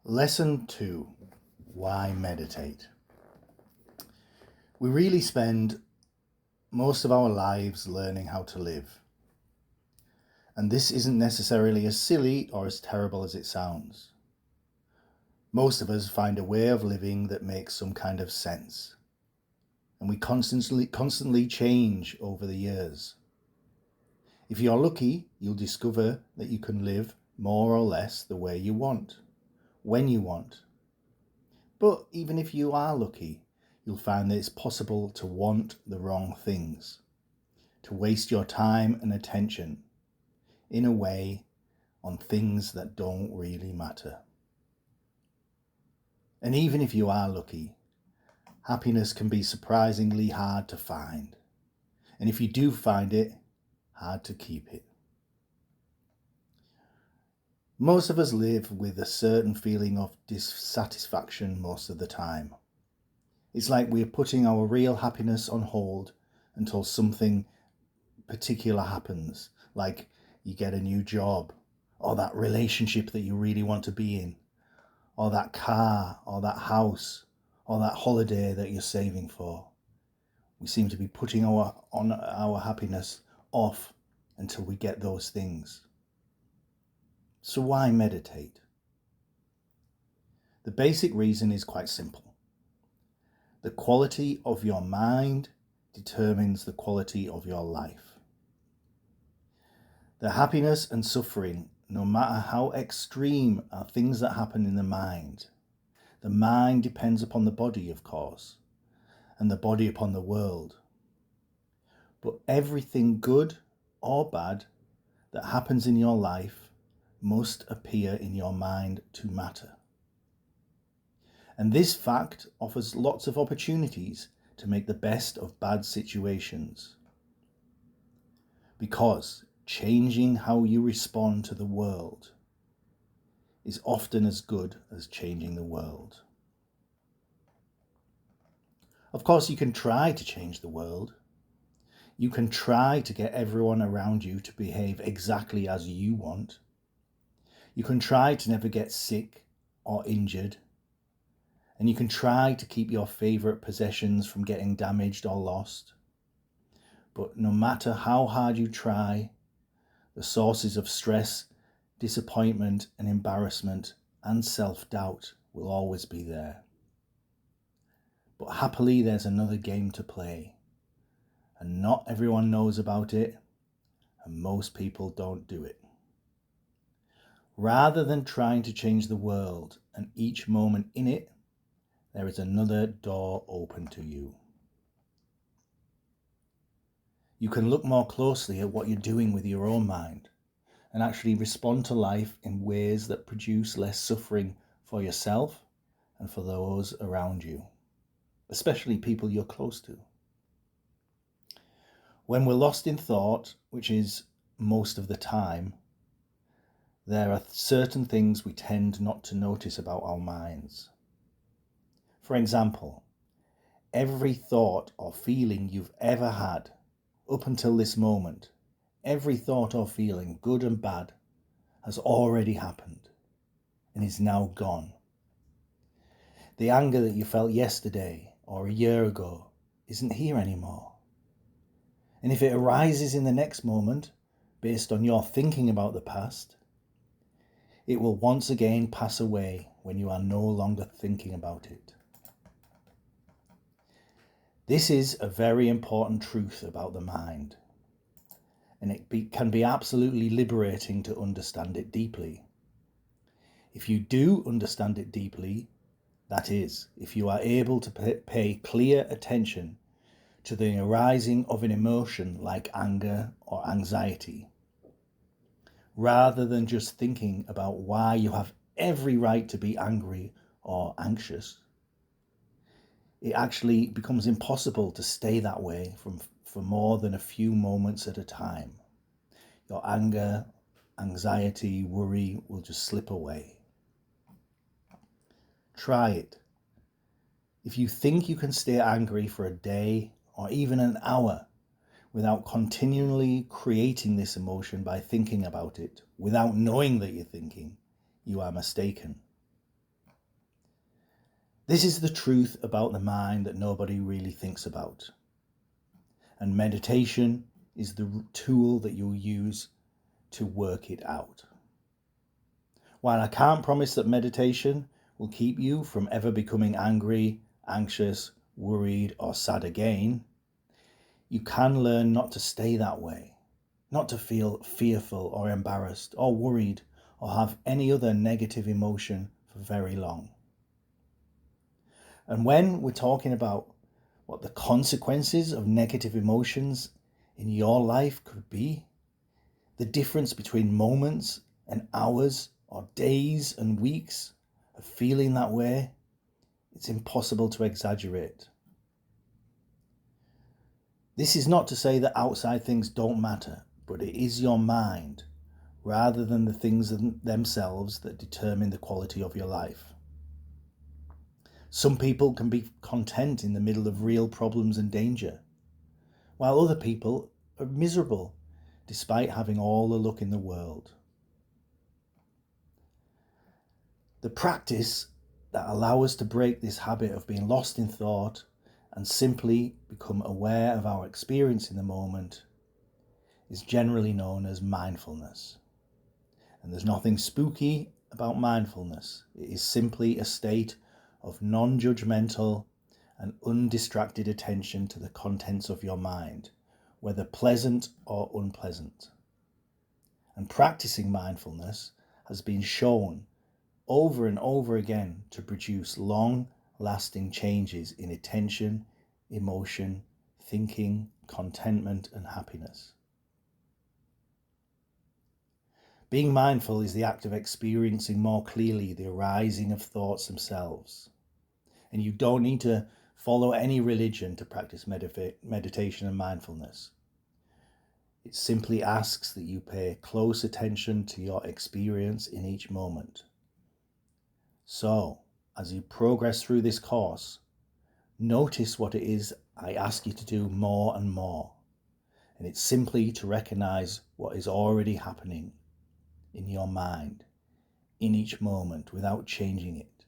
Lesson 2. Why meditate? We really spend most of our lives learning how to live. And this isn't necessarily as silly or as terrible as it sounds. Most of us find a way of living that makes some kind of sense. And we constantly change over the years. If you're lucky, you'll discover that you can live more or less the way you want, when you want. But even if you are lucky, you'll find that it's possible to want the wrong things, to waste your time and attention, in a way, on things that don't really matter. And even if you are lucky, happiness can be surprisingly hard to find. And if you do find it, hard to keep it. Most of us live with a certain feeling of dissatisfaction most of the time. It's like we're putting our real happiness on hold until something particular happens, like you get a new job, or that relationship that you really want to be in, or that car, or that house, or that holiday that you're saving for. We seem to be putting our happiness off until we get those things. So why meditate? The basic reason is quite simple. The quality of your mind determines the quality of your life. The happiness and suffering, no matter how extreme, are things that happen in the mind. The mind depends upon the body, of course, and the body upon the world. But everything good or bad that happens in your life must appear in your mind to matter. And this fact offers lots of opportunities to make the best of bad situations. Because changing how you respond to the world is often as good as changing the world. Of course, you can try to change the world. You can try to get everyone around you to behave exactly as you want. You can try to never get sick or injured. And you can try to keep your favourite possessions from getting damaged or lost. But no matter how hard you try, the sources of stress, disappointment and embarrassment and self-doubt will always be there. But happily, there's another game to play. And not everyone knows about it, and most people don't do it. Rather than trying to change the world and each moment in it, there is another door open to you. You can look more closely at what you're doing with your own mind and actually respond to life in ways that produce less suffering for yourself and for those around you, especially people you're close to. When we're lost in thought, which is most of the time, there are certain things we tend not to notice about our minds. For example, every thought or feeling you've ever had up until this moment, every thought or feeling, good and bad, has already happened and is now gone. The anger that you felt yesterday or a year ago isn't here anymore. And if it arises in the next moment, based on your thinking about the past, it will once again pass away when you are no longer thinking about it. This is a very important truth about the mind, and it can be absolutely liberating to understand it deeply. If you do understand it deeply, that is, if you are able to pay clear attention to the arising of an emotion like anger or anxiety, rather than just thinking about why you have every right to be angry or anxious, it actually becomes impossible to stay that way for more than a few moments at a time. Your anger, anxiety, worry will just slip away. Try it. If you think you can stay angry for a day or even an hour without continually creating this emotion by thinking about it, without knowing that you're thinking, you are mistaken. This is the truth about the mind that nobody really thinks about. And meditation is the tool that you'll use to work it out. While I can't promise that meditation will keep you from ever becoming angry, anxious, worried, or sad again, you can learn not to stay that way, not to feel fearful or embarrassed or worried or have any other negative emotion for very long. And when we're talking about what the consequences of negative emotions in your life could be, the difference between moments and hours or days and weeks of feeling that way, it's impossible to exaggerate. This is not to say that outside things don't matter, but it is your mind, rather than the things themselves, that determine the quality of your life. Some people can be content in the middle of real problems and danger, while other people are miserable despite having all the luck in the world. The practice that allows us to break this habit of being lost in thought and simply become aware of our experience in the moment is generally known as mindfulness. And there's nothing spooky about mindfulness. It is simply a state of non-judgmental and undistracted attention to the contents of your mind, whether pleasant or unpleasant. And practicing mindfulness has been shown over and over again to produce long-lasting changes in attention, emotion, thinking, contentment, and happiness. Being mindful is the act of experiencing more clearly the arising of thoughts themselves. And you don't need to follow any religion to practice meditation and mindfulness. It simply asks that you pay close attention to your experience in each moment. So, as you progress through this course, notice what it is I ask you to do more and more. And it's simply to recognize what is already happening in your mind in each moment without changing it,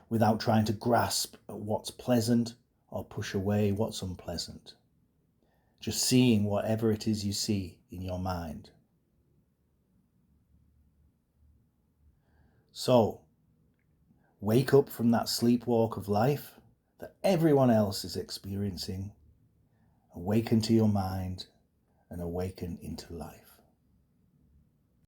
without trying to grasp at what's pleasant or push away what's unpleasant. Just seeing whatever it is you see in your mind. So, wake up from that sleepwalk of life that everyone else is experiencing. Awaken to your mind and awaken into life.